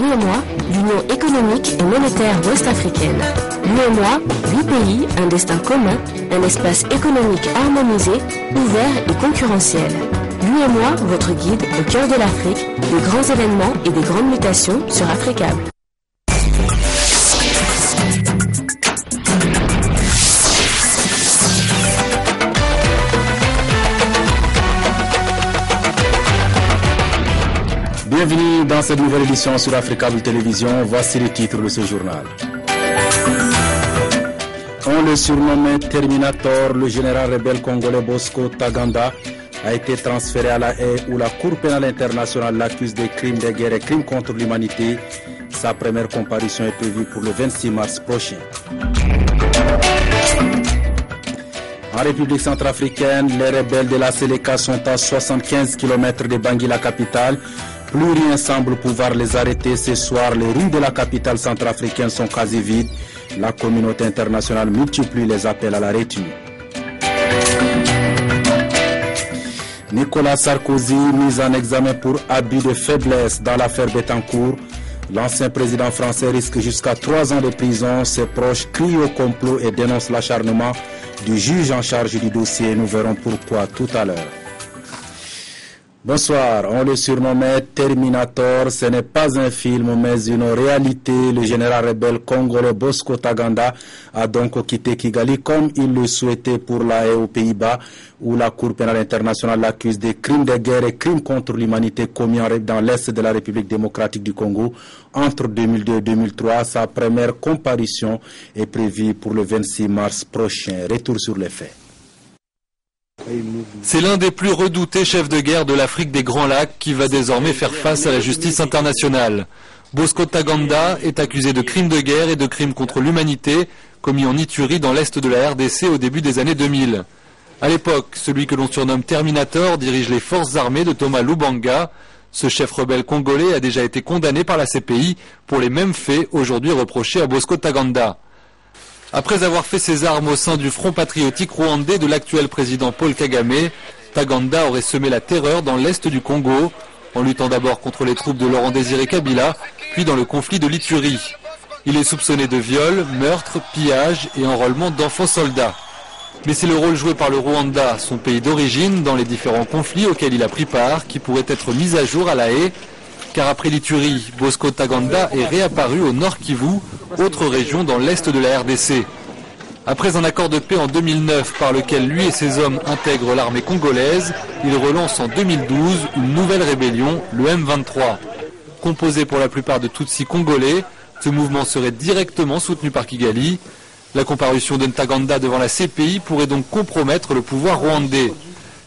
l'UEMOA, l'Union économique et monétaire ouest-africaine. L'UEMOA, 8 pays, un destin commun, un espace économique harmonisé, ouvert et concurrentiel. L'UEMOA, votre guide au cœur de l'Afrique, des grands événements et des grandes mutations sur Africable. Bienvenue dans cette nouvelle édition sur Africable Télévision. Voici les titres de ce journal. On le surnommait Terminator, le général rebelle congolais Bosco Ntaganda a été transféré à La Haye où la Cour pénale internationale l'accuse de crimes de guerre et crimes contre l'humanité. Sa première comparution est prévue pour le 26 mars prochain. En République centrafricaine, les rebelles de la Séléka sont à 75 km de Bangui, la capitale. Plus rien semble pouvoir les arrêter ce soir. Les rues de la capitale centrafricaine sont quasi vides. La communauté internationale multiplie les appels à la retenue. Nicolas Sarkozy, mis en examen pour abus de faiblesse dans l'affaire Bettencourt. L'ancien président français risque jusqu'à 3 ans de prison. Ses proches crient au complot et dénoncent l'acharnement du juge en charge du dossier. Nous verrons pourquoi tout à l'heure. Bonsoir, on le surnommait Terminator, ce n'est pas un film mais une réalité. Le général rebelle congolais Bosco Ntaganda a donc quitté Kigali comme il le souhaitait pour La Haye aux Pays-Bas où la Cour pénale internationale l'accuse de crimes de guerre et crimes contre l'humanité commis dans l'Est de la République démocratique du Congo entre 2002 et 2003. Sa première comparution est prévue pour le 26 mars prochain. Retour sur les faits. C'est l'un des plus redoutés chefs de guerre de l'Afrique des Grands Lacs qui va désormais faire face à la justice internationale. Bosco Ntaganda est accusé de crimes de guerre et de crimes contre l'humanité commis en Ituri dans l'est de la RDC au début des années 2000. À l'époque, celui que l'on surnomme Terminator dirige les forces armées de Thomas Lubanga. Ce chef rebelle congolais a déjà été condamné par la CPI pour les mêmes faits aujourd'hui reprochés à Bosco Ntaganda. Après avoir fait ses armes au sein du Front patriotique rwandais de l'actuel président Paul Kagame, Ntaganda aurait semé la terreur dans l'est du Congo, en luttant d'abord contre les troupes de Laurent Désiré Kabila, puis dans le conflit de l'Ituri. Il est soupçonné de viol, meurtre, pillage et enrôlement d'enfants soldats. Mais c'est le rôle joué par le Rwanda, son pays d'origine, dans les différents conflits auxquels il a pris part, qui pourrait être mis à jour à La Haye, car après l'Ituri, Bosco Ntaganda est réapparu au Nord Kivu, autre région dans l'est de la RDC. Après un accord de paix en 2009 par lequel lui et ses hommes intègrent l'armée congolaise, il relance en 2012 une nouvelle rébellion, le M23. Composé pour la plupart de Tutsis congolais, ce mouvement serait directement soutenu par Kigali. La comparution de Ntaganda devant la CPI pourrait donc compromettre le pouvoir rwandais.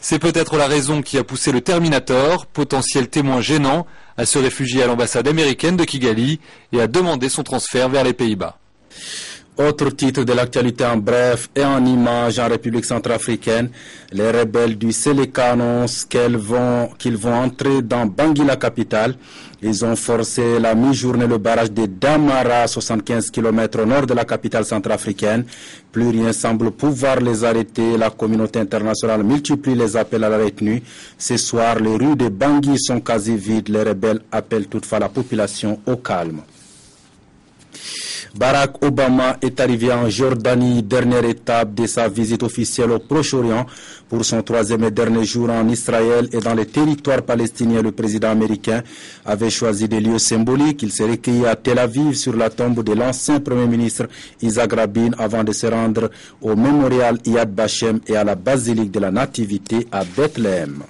C'est peut-être la raison qui a poussé le Terminator, potentiel témoin gênant, à se réfugier à l'ambassade américaine de Kigali et à demander son transfert vers les Pays-Bas. Autre titre de l'actualité en bref et en images en République centrafricaine, les rebelles du Séléka annoncent qu'ils vont entrer dans Bangui, la capitale. Ils ont forcé la mi-journée le barrage de Damara, 75 km au nord de la capitale centrafricaine. Plus rien semble pouvoir les arrêter. La communauté internationale multiplie les appels à la retenue. Ce soir, les rues de Bangui sont quasi vides. Les rebelles appellent toutefois la population au calme. Barack Obama est arrivé en Jordanie, dernière étape de sa visite officielle au Proche-Orient. Pour son 3e et dernier jour en Israël et dans les territoires palestiniens, le président américain avait choisi des lieux symboliques. Il s'est recueilli à Tel Aviv sur la tombe de l'ancien Premier ministre Isaac Rabin avant de se rendre au mémorial Yad Vashem et à la basilique de la Nativité à Bethléem.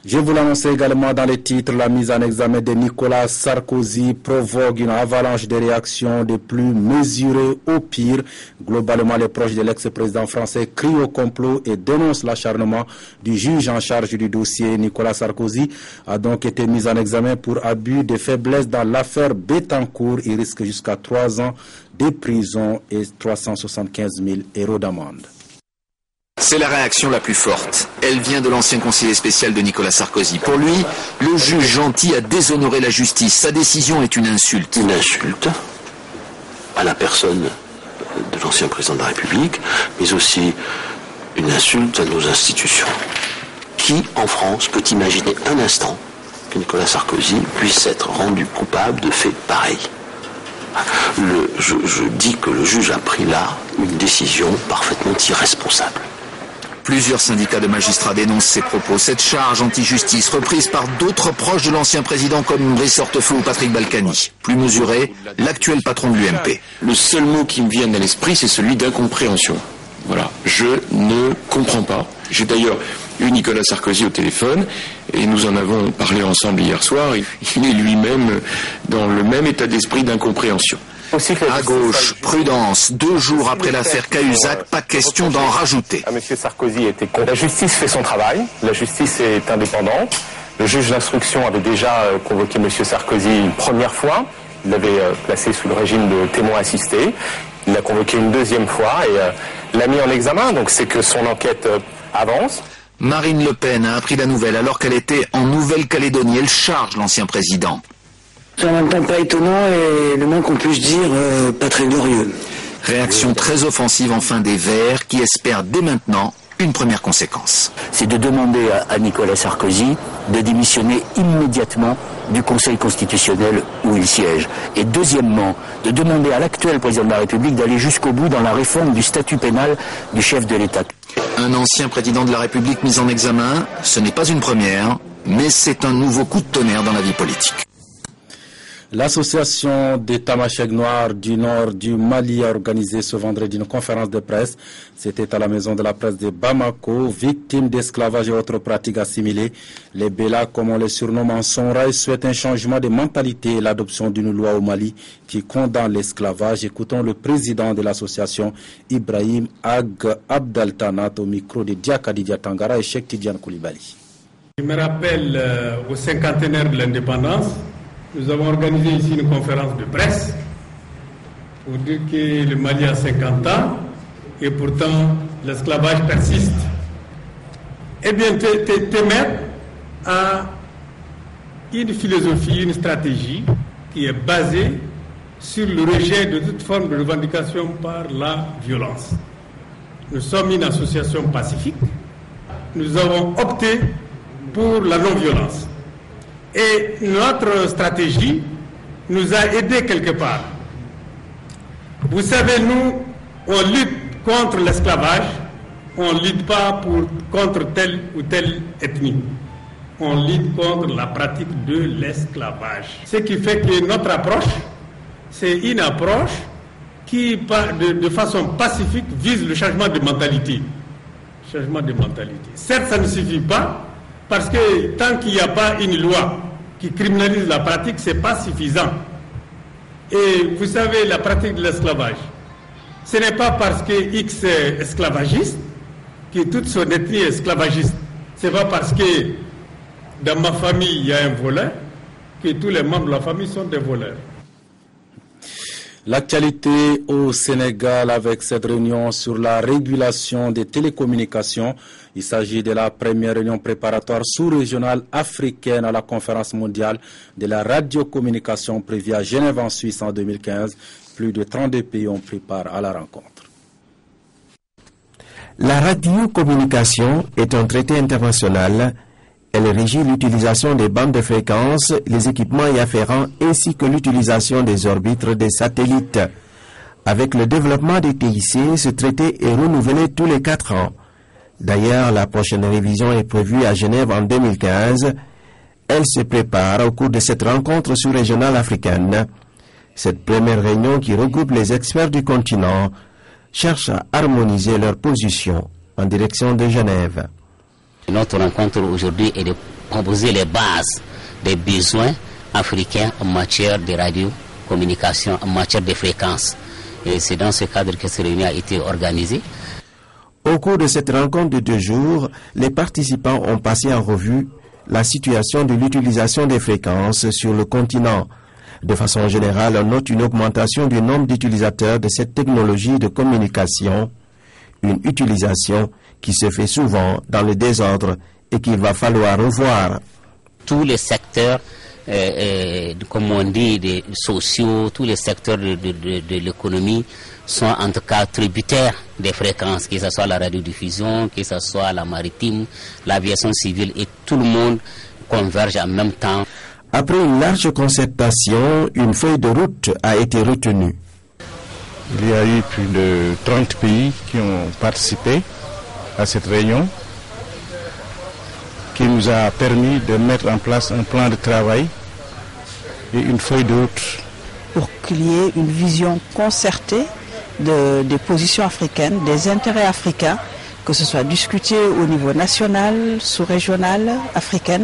Je vous l'annonçais également dans les titres, la mise en examen de Nicolas Sarkozy provoque une avalanche de réactions de plus mesurées au pire. Globalement, les proches de l'ex-président français crient au complot et dénoncent l'acharnement du juge en charge du dossier. Nicolas Sarkozy a donc été mis en examen pour abus de faiblesse dans l'affaire Bettencourt. Il risque jusqu'à 3 ans de prison et 375 000 € d'amende. C'est la réaction la plus forte. Elle vient de l'ancien conseiller spécial de Nicolas Sarkozy. Pour lui, le juge gentil a déshonoré la justice. Sa décision est une insulte. Une insulte à la personne de l'ancien président de la République, mais aussi une insulte à nos institutions. Qui, en France, peut imaginer un instant que Nicolas Sarkozy puisse être rendu coupable de faits pareils. Je dis que le juge a pris là une décision parfaitement irresponsable. Plusieurs syndicats de magistrats dénoncent ces propos. Cette charge anti-justice, reprise par d'autres proches de l'ancien président comme Brice Hortefeux ou Patrick Balkany. Plus mesuré, l'actuel patron de l'UMP. Le seul mot qui me vienne à l'esprit, c'est celui d'incompréhension. Voilà, je ne comprends pas. J'ai d'ailleurs eu Nicolas Sarkozy au téléphone et nous en avons parlé ensemble hier soir. Il est lui-même dans le même état d'esprit d'incompréhension. À gauche, prudence. 2 jours après l'affaire Cahuzac, pas question d'en rajouter. Monsieur Sarkozy était con. La justice fait son travail. La justice est indépendante. Le juge d'instruction avait déjà convoqué monsieur Sarkozy une première fois. Il l'avait placé sous le régime de témoin assisté. Il l'a convoqué une 2e fois et l'a mis en examen. Donc c'est que son enquête avance. Marine Le Pen a appris la nouvelle alors qu'elle était en Nouvelle-Calédonie. Elle charge l'ancien président. C'est en même temps pas étonnant et le moins qu'on puisse dire, pas très glorieux. Réaction très offensive enfin des Verts qui espèrent dès maintenant une première conséquence. C'est de demander à Nicolas Sarkozy de démissionner immédiatement du Conseil constitutionnel où il siège. Et deuxièmement, de demander à l'actuel président de la République d'aller jusqu'au bout dans la réforme du statut pénal du chef de l'État. Un ancien président de la République mis en examen, ce n'est pas une première, mais c'est un nouveau coup de tonnerre dans la vie politique. L'association des Tamashek noirs du nord du Mali a organisé ce vendredi une conférence de presse. C'était à la maison de la presse de Bamako, victimes d'esclavage et autres pratiques assimilées. Les Bella, comme on les surnomme en Sonraï, souhaitent un changement de mentalité et l'adoption d'une loi au Mali qui condamne l'esclavage. Écoutons le président de l'association, Ibrahim Ag Abdeltanat, au micro de Diakadi Diatangara et Cheikh Tidiane Koulibaly. Je me rappelle au 50e de l'indépendance, nous avons organisé ici une conférence de presse pour dire que le Mali a 50 ans et pourtant l'esclavage persiste. Eh bien, Temer a une philosophie, une stratégie qui est basée sur le rejet de toute forme de revendication par la violence. Nous sommes une association pacifique. Nous avons opté pour la non-violence. Et notre stratégie nous a aidés quelque part. Vous savez, nous, on lutte contre l'esclavage, on ne lutte pas contre telle ou telle ethnie. On lutte contre la pratique de l'esclavage. Ce qui fait que notre approche, c'est une approche qui, de façon pacifique, vise le changement de mentalité. Changement de mentalité. Certes, ça ne suffit pas, parce que tant qu'il n'y a pas une loi qui criminalise la pratique, ce n'est pas suffisant. Et vous savez, la pratique de l'esclavage, ce n'est pas parce que X est esclavagiste que toute son ethnie est esclavagiste. Ce n'est pas parce que dans ma famille, il y a un voleur que tous les membres de la famille sont des voleurs. L'actualité au Sénégal avec cette réunion sur la régulation des télécommunications. Il s'agit de la première réunion préparatoire sous-régionale africaine à la conférence mondiale de la radiocommunication prévue à Genève en Suisse en 2015. Plus de 32 pays ont pris part à la rencontre. La radiocommunication est un traité international. Elle régit l'utilisation des bandes de fréquences, les équipements y afférents ainsi que l'utilisation des orbites des satellites. Avec le développement des TIC, ce traité est renouvelé tous les 4 ans. D'ailleurs, la prochaine révision est prévue à Genève en 2015. Elle se prépare au cours de cette rencontre sous-régionale africaine. Cette première réunion qui regroupe les experts du continent cherche à harmoniser leurs positions en direction de Genève. Notre rencontre aujourd'hui est de proposer les bases des besoins africains en matière de radiocommunication, en matière de fréquences. Et c'est dans ce cadre que cette réunion a été organisée. Au cours de cette rencontre de 2 jours, les participants ont passé en revue la situation de l'utilisation des fréquences sur le continent. De façon générale, on note une augmentation du nombre d'utilisateurs de cette technologie de communication, une utilisation qui se fait souvent dans le désordre et qu'il va falloir revoir. Tous les secteurs, comme on dit, des sociaux, tous les secteurs de l'économie sont en tout cas tributaires des fréquences, que ce soit la radiodiffusion, que ce soit la maritime, l'aviation civile, et tout le monde convergent en même temps. Après une large concertation, une feuille de route a été retenue. Il y a eu plus de 30 pays qui ont participé à cette réunion, qui nous a permis de mettre en place un plan de travail et une feuille de route. Pour qu'il y ait une vision concertée des positions africaines, des intérêts africains, que ce soit discuté au niveau national, sous-régional, africain,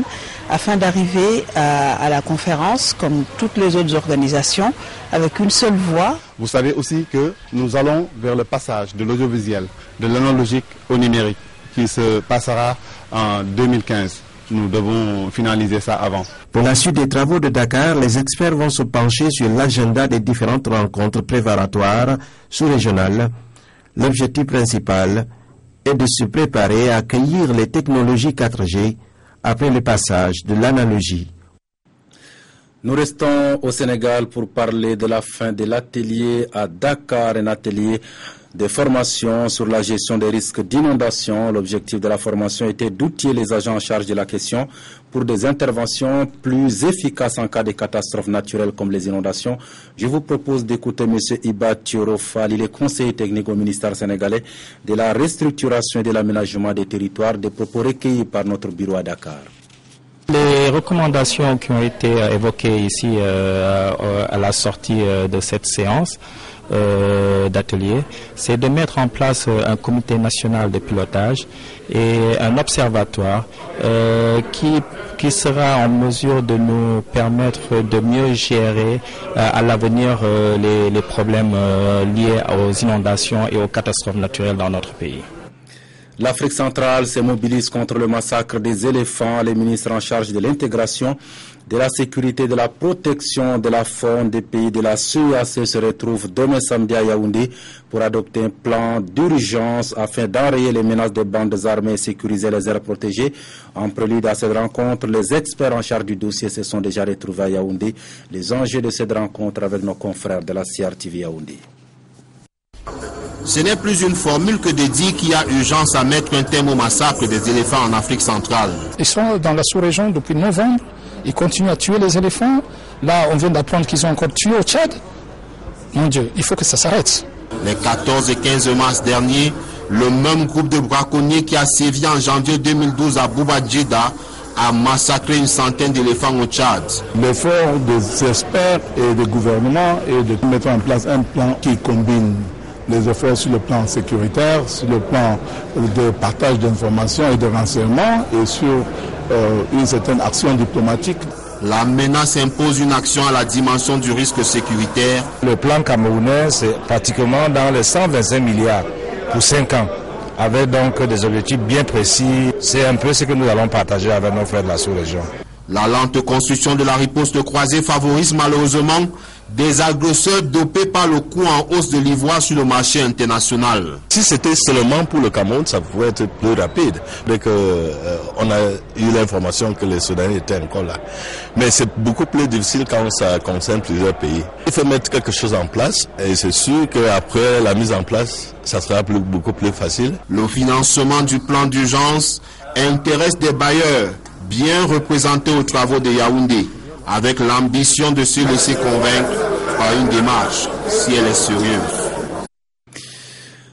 afin d'arriver à la conférence, comme toutes les autres organisations, avec une seule voix. Vous savez aussi que nous allons vers le passage de l'audiovisuel, de l'analogique au numérique, qui se passera en 2015. Nous devons finaliser ça avant. Pour la suite des travaux de Dakar, les experts vont se pencher sur l'agenda des différentes rencontres préparatoires sous-régionales. L'objectif principal est de se préparer à accueillir les technologies 4G après le passage de l'analogie. Nous restons au Sénégal pour parler de la fin de l'atelier à Dakar, un atelier de formation sur la gestion des risques d'inondation. L'objectif de la formation était d'outiller les agents en charge de la question pour des interventions plus efficaces en cas de catastrophes naturelles comme les inondations. Je vous propose d'écouter M. Iba Thiorofal, il est conseiller technique au ministère sénégalais de la restructuration et de l'aménagement des territoires, des propos recueillis par notre bureau à Dakar. Les recommandations qui ont été évoquées ici à la sortie de cette séance d'atelier, c'est de mettre en place un comité national de pilotage et un observatoire qui sera en mesure de nous permettre de mieux gérer à l'avenir les problèmes liés aux inondations et aux catastrophes naturelles dans notre pays. L'Afrique centrale se mobilise contre le massacre des éléphants. Les ministres en charge de l'intégration, de la sécurité et de la protection de la faune des pays de la CEAC se retrouvent demain samedi à Yaoundé pour adopter un plan d'urgence afin d'enrayer les menaces des bandes armées et sécuriser les aires protégées. En prélude à cette rencontre, les experts en charge du dossier se sont déjà retrouvés à Yaoundé. Les enjeux de cette rencontre avec nos confrères de la CRTV Yaoundé. Ce n'est plus une formule que de dire qu'il y a urgence à mettre un terme au massacre des éléphants en Afrique centrale. Ils sont dans la sous-région depuis novembre, ils continuent à tuer les éléphants. Là, on vient d'apprendre qu'ils ont encore tué au Tchad. Mon Dieu, il faut que ça s'arrête. Les 14 et 15 mars dernier, le même groupe de braconniers qui a sévi en janvier 2012 à Bouba-Djida a massacré une centaine d'éléphants au Tchad. L'effort des experts et des gouvernements est de mettre en place un plan qui combine les efforts sur le plan sécuritaire, sur le plan de partage d'informations et de renseignements et sur une certaine action diplomatique. La menace impose une action à la dimension du risque sécuritaire. Le plan camerounais, c'est pratiquement dans les 125 milliards pour 5 ans, avec donc des objectifs bien précis. C'est un peu ce que nous allons partager avec nos frères de la sous-région. La lente construction de la riposte croisée favorise malheureusement des agresseurs dopés par le coût en hausse de l'ivoire sur le marché international. Si c'était seulement pour le Cameroun, ça pouvait être plus rapide, dès qu'on a eu l'information que les Soudanais étaient encore là. Mais c'est beaucoup plus difficile quand ça concerne plusieurs pays. Il faut mettre quelque chose en place et c'est sûr qu'après la mise en place, ça sera beaucoup plus facile. Le financement du plan d'urgence intéresse des bailleurs bien représentés aux travaux de Yaoundé, avec l'ambition de se laisser convaincre par une démarche, si elle est sérieuse.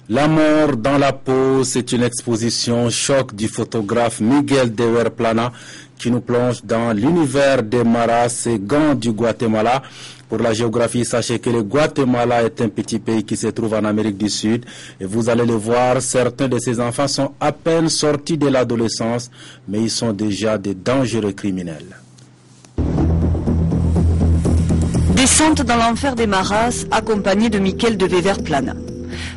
La mort dans la peau, c'est une exposition choc du photographe Miguel Dever Plana qui nous plonge dans l'univers des Maras et Gants du Guatemala. Pour la géographie, sachez que le Guatemala est un petit pays qui se trouve en Amérique du Sud. Et vous allez le voir, certains de ces enfants sont à peine sortis de l'adolescence, mais ils sont déjà des dangereux criminels. Descente dans l'enfer des Maras, accompagné de Miguel Dever Plana.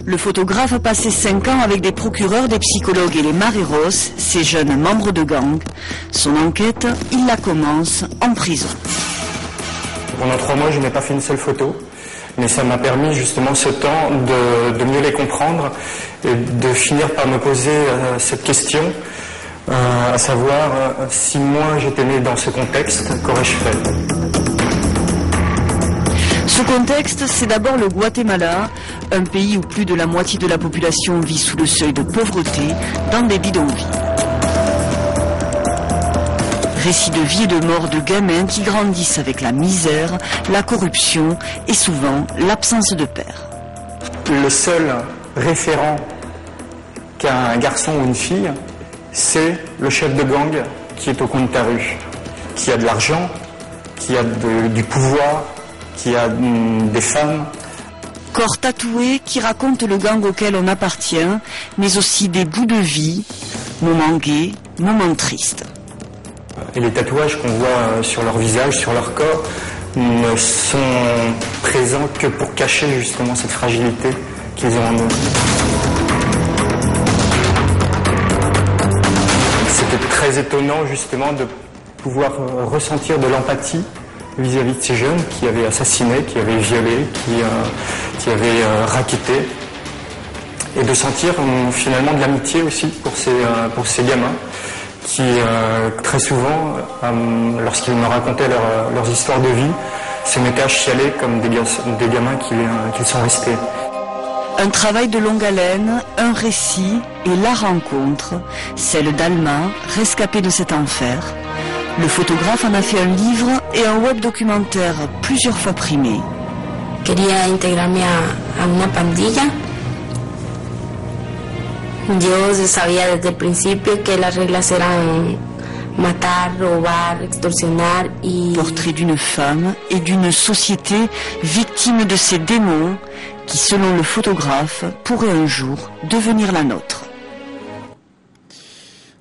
Le photographe a passé 5 ans avec des procureurs, des psychologues et les mareros, ces jeunes membres de gang. Son enquête, il la commence en prison. Pendant 3 mois, je n'ai pas fait une seule photo, mais ça m'a permis justement ce temps de mieux les comprendre et de finir par me poser cette question, à savoir si moi j'étais né dans ce contexte, qu'aurais-je fait ? Ce contexte, c'est d'abord le Guatemala, un pays où plus de la moitié de la population vit sous le seuil de pauvreté, dans des bidonvilles. Récits de vie et de mort de gamins qui grandissent avec la misère, la corruption et souvent l'absence de père. Le seul référent qu'a un garçon ou une fille, c'est le chef de gang qui est au coin de ta rue, qui a de l'argent, qui a du pouvoir, qui a des femmes. Corps tatoué qui raconte le gang auquel on appartient, mais aussi des bouts de vie, moments gais, moments tristes. Et les tatouages qu'on voit sur leur visage, sur leur corps, ne sont présents que pour cacher justement cette fragilité qu'ils ont en eux. C'était très étonnant justement de pouvoir ressentir de l'empathie vis-à-vis de ces jeunes qui avaient assassiné, qui avaient violé, qui avaient racketté, et de sentir finalement de l'amitié aussi pour ces gamins qui très souvent, lorsqu'ils me racontaient leurs histoires de vie, se mettaient à chialer comme des gamins qu'ils sont restés. Un travail de longue haleine, un récit et la rencontre, celle d'Alma, rescapée de cet enfer. Le photographe en a fait un livre et un web documentaire plusieurs fois primé. Quería integrarme a una pandilla. Yo sabía desde el principio que las reglas eran matar, robar, extorsionar y... Portrait d'une femme et d'une société victime de ces démons qui, selon le photographe, pourraient un jour devenir la nôtre.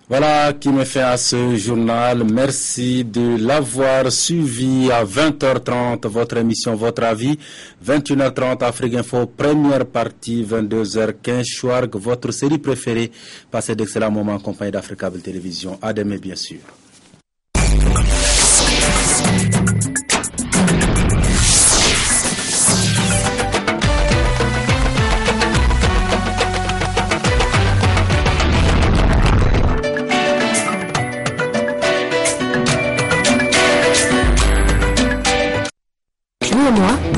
Voilà qui me fait à ce journal. Merci de l'avoir suivi à 20h30, votre émission, votre avis. 21h30, Afrique Info, première partie, 22h15, Chouarg, votre série préférée. Passez d'excellents moments en compagnie d'Africable Télévision. À demain, bien sûr.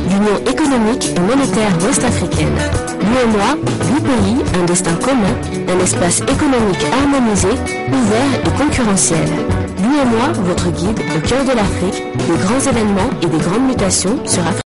L'Union économique et monétaire ouest-africaine. L'UEMOA, 8 pays, un destin commun, un espace économique harmonisé, ouvert et concurrentiel. L'UEMOA, votre guide au cœur de l'Afrique, de grands événements et des grandes mutations sur Afrique.